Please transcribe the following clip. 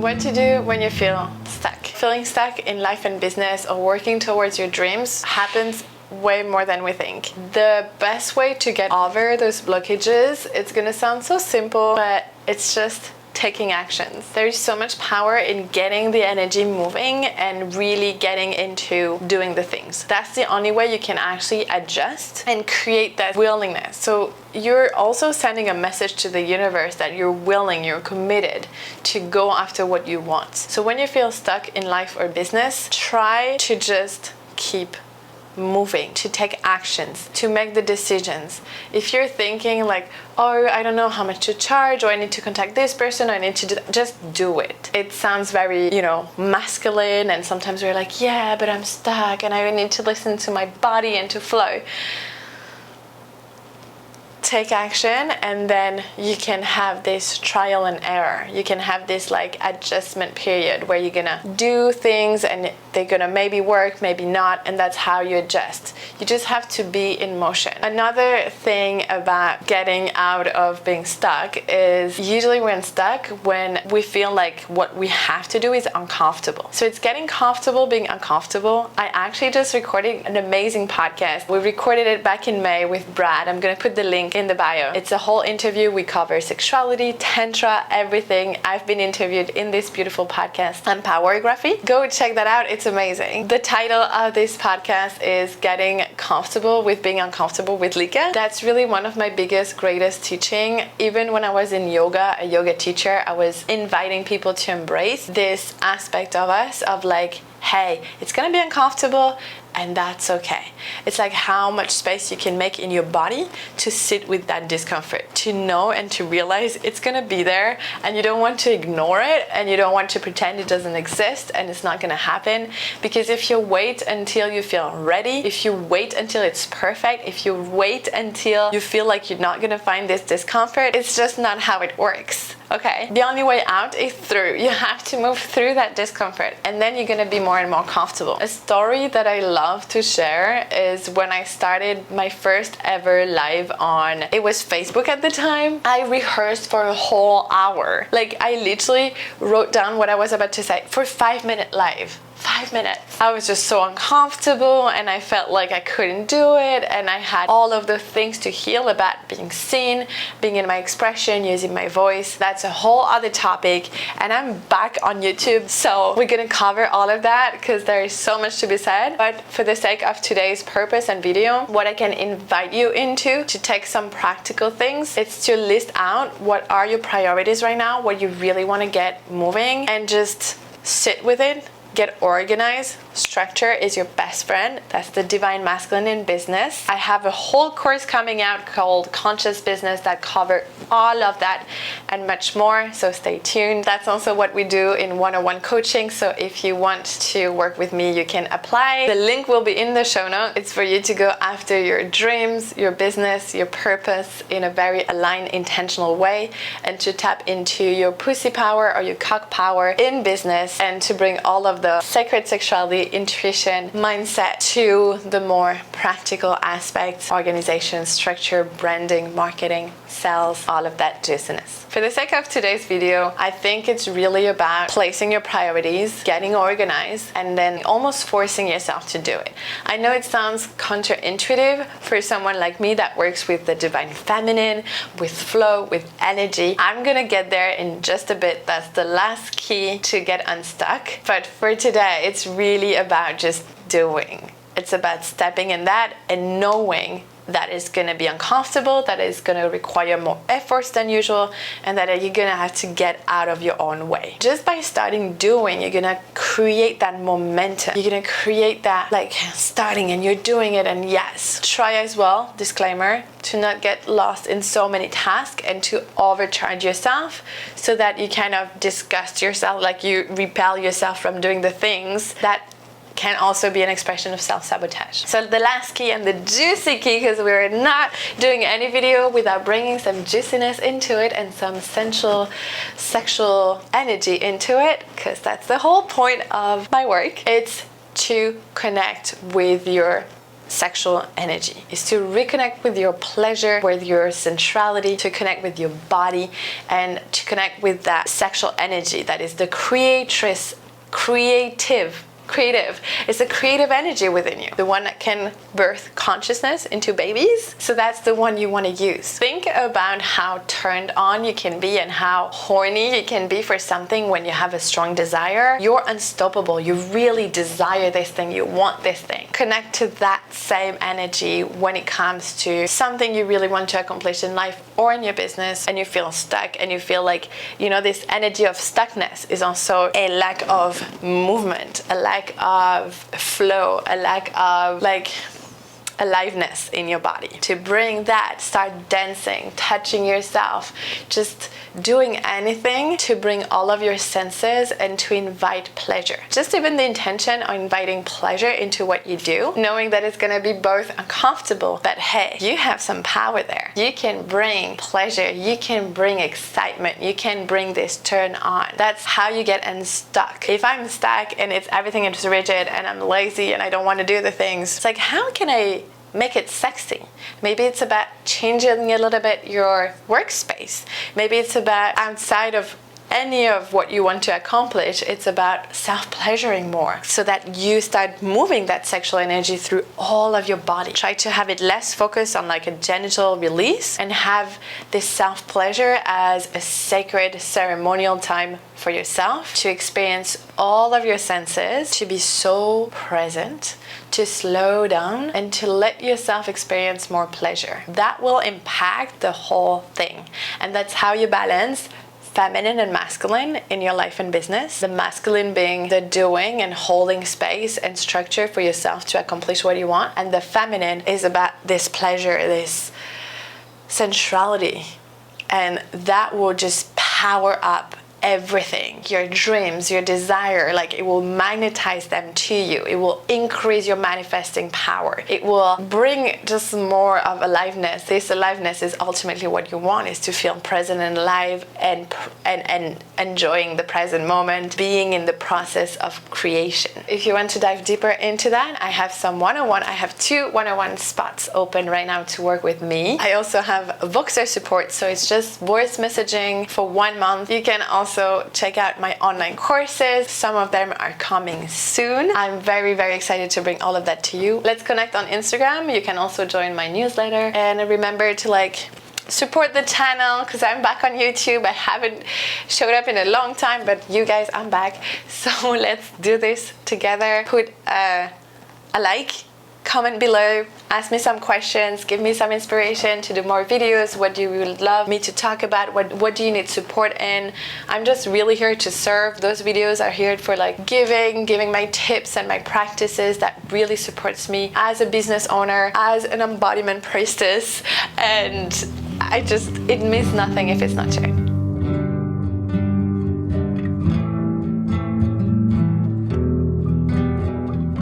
What to do when you feel stuck. Feeling stuck in life and business or working towards your dreams happens way more than we think. The best way to get over those blockages, it's gonna sound so simple, but it's just taking actions. There is so much power in getting the energy moving and really getting into doing the things. That's the only way you can actually adjust and create that willingness. So you're also sending a message to the universe that you're willing, you're committed to go after what you want. So when you feel stuck in life or business, try to just keep moving, to take actions, to make the decisions. If you're thinking like, oh, I don't know how much to charge, or I need to contact this person, or I need to do that, just do it. It sounds very, masculine, and sometimes we're like, yeah, but I'm stuck and I need to listen to my body and to flow. Take action, and then you can have this trial and error. You can have this adjustment period where you're gonna do things and they're gonna maybe work, maybe not, and that's how you adjust. You just have to be in motion. Another thing about getting out of being stuck is usually we're stuck when we feel like what we have to do is uncomfortable. So it's getting comfortable being uncomfortable. I actually just recorded an amazing podcast. We recorded it back in May with Brad. I'm gonna put the link in the bio. It's a whole interview. We cover sexuality, tantra, everything. I've been interviewed in this beautiful podcast on powerography. Go check that out. It's amazing. The title of this podcast is Getting Comfortable with Being Uncomfortable with Lika. That's really one of my biggest, greatest teaching. Even when I was in yoga, a yoga teacher, I was inviting people to embrace this aspect of us of hey, it's gonna be uncomfortable and that's okay. It's like how much space you can make in your body to sit with that discomfort, to know and to realize it's gonna be there, and you don't want to ignore it, and you don't want to pretend it doesn't exist and it's not gonna happen. Because if you wait until you feel ready, if you wait until it's perfect, if you wait until you feel like you're not gonna find this discomfort, it's just not how it works. Okay, the only way out is through. You have to move through that discomfort, and then you're gonna be more and more comfortable. A story that I love to share is when I started my first ever live on, it was Facebook at the time. I rehearsed for a whole hour. I literally wrote down what I was about to say for 5-minute live. 5 minutes. I was just so uncomfortable and I felt like I couldn't do it, and I had all of the things to heal about being seen, being in my expression, using my voice. That's a whole other topic, and I'm back on YouTube, so we're gonna cover all of that because there is so much to be said. But for the sake of today's purpose and video, what I can invite you into to take some practical things, it's to list out what are your priorities right now, what you really want to get moving, and just sit with it. Get organized. Structure is your best friend. That's the divine masculine in business. I have a whole course coming out called Conscious Business that covers all of that and much more, so stay tuned. That's also what we do in one-on-one coaching, so if you want to work with me, you can apply. The link will be in the show notes. It's for you to go after your dreams, your business, your purpose in a very aligned, intentional way, and to tap into your pussy power or your cock power in business, and to bring all of the sacred sexuality, intuition, mindset to the more practical aspects: organization, structure, branding, marketing, sales, all of that juiciness. For the sake of today's video, I think it's really about placing your priorities, getting organized, and then almost forcing yourself to do it. I know it sounds counterintuitive for someone like me that works with the divine feminine, with flow, with energy. I'm gonna get there in just a bit. That's the last key to get unstuck. But for today, it's really about just doing. It's about stepping in that and knowing that is going to be uncomfortable, that is going to require more efforts than usual, and that you're going to have to get out of your own way. Just by starting doing, you're going to create that momentum. You're going to create that starting and you're doing it. And yes, try as well, disclaimer, to not get lost in so many tasks and to overcharge yourself so that you kind of disgust yourself, you repel yourself from doing the things that can also be an expression of self-sabotage. So the last key and the juicy key, because we're not doing any video without bringing some juiciness into it and some sensual sexual energy into it, because that's the whole point of my work. It's to connect with your sexual energy, is to reconnect with your pleasure, with your sensuality, to connect with your body, and to connect with that sexual energy that is the creative. It's a creative energy within you, the one that can birth consciousness into babies. So that's the one you want to use. Think about how turned on you can be and how horny you can be for something when you have a strong desire. You're unstoppable. You really desire this thing. You want this thing. Connect to that same energy when it comes to something you really want to accomplish in life or in your business, and you feel stuck and you feel like, this energy of stuckness is also a lack of movement, a lack of flow, a lack of aliveness in your body. To bring that, start dancing, touching yourself, just doing anything to bring all of your senses and to invite pleasure. Just even the intention of inviting pleasure into what you do, knowing that it's going to be both uncomfortable, but hey, you have some power there. You can bring pleasure, you can bring excitement, you can bring this turn on. That's how you get unstuck. If I'm stuck and everything is rigid and I'm lazy and I don't want to do the things, it's like, how can I make it sexy? Maybe it's about changing a little bit your workspace. Maybe it's about, outside of any of what you want to accomplish, it's about self-pleasuring more so that you start moving that sexual energy through all of your body. Try to have it less focused on a genital release and have this self-pleasure as a sacred ceremonial time for yourself, to experience all of your senses, to be so present, to slow down, and to let yourself experience more pleasure. That will impact the whole thing. And that's how you balance feminine and masculine in your life and business. The masculine being the doing and holding space and structure for yourself to accomplish what you want. And the feminine is about this pleasure, this sensuality. And that will just power up everything, your dreams, your desire. It will magnetize them to you. It will increase your manifesting power. It will bring just more of aliveness. This aliveness is ultimately what you want, is to feel present and alive and enjoying the present moment, being in the process of creation. If you want to dive deeper into that, I have some one-on-one. I have 2 one-on-one spots open right now to work with me. I also have Voxer support, so it's just voice messaging for 1 month. You can also check out my online courses. Some of them are coming soon. I'm very, very excited to bring all of that to you. Let's connect on Instagram. You can also join my newsletter. And remember to support the channel, because I'm back on YouTube. I haven't showed up in a long time, but you guys, I'm back. So let's do this together. Put a like, comment below, ask me some questions, give me some inspiration to do more videos. What do you would love me to talk about? What do you need support in? I'm just really here to serve. Those videos are here for giving my tips and my practices that really supports me as a business owner, as an embodiment priestess, and it means nothing if it's not shared.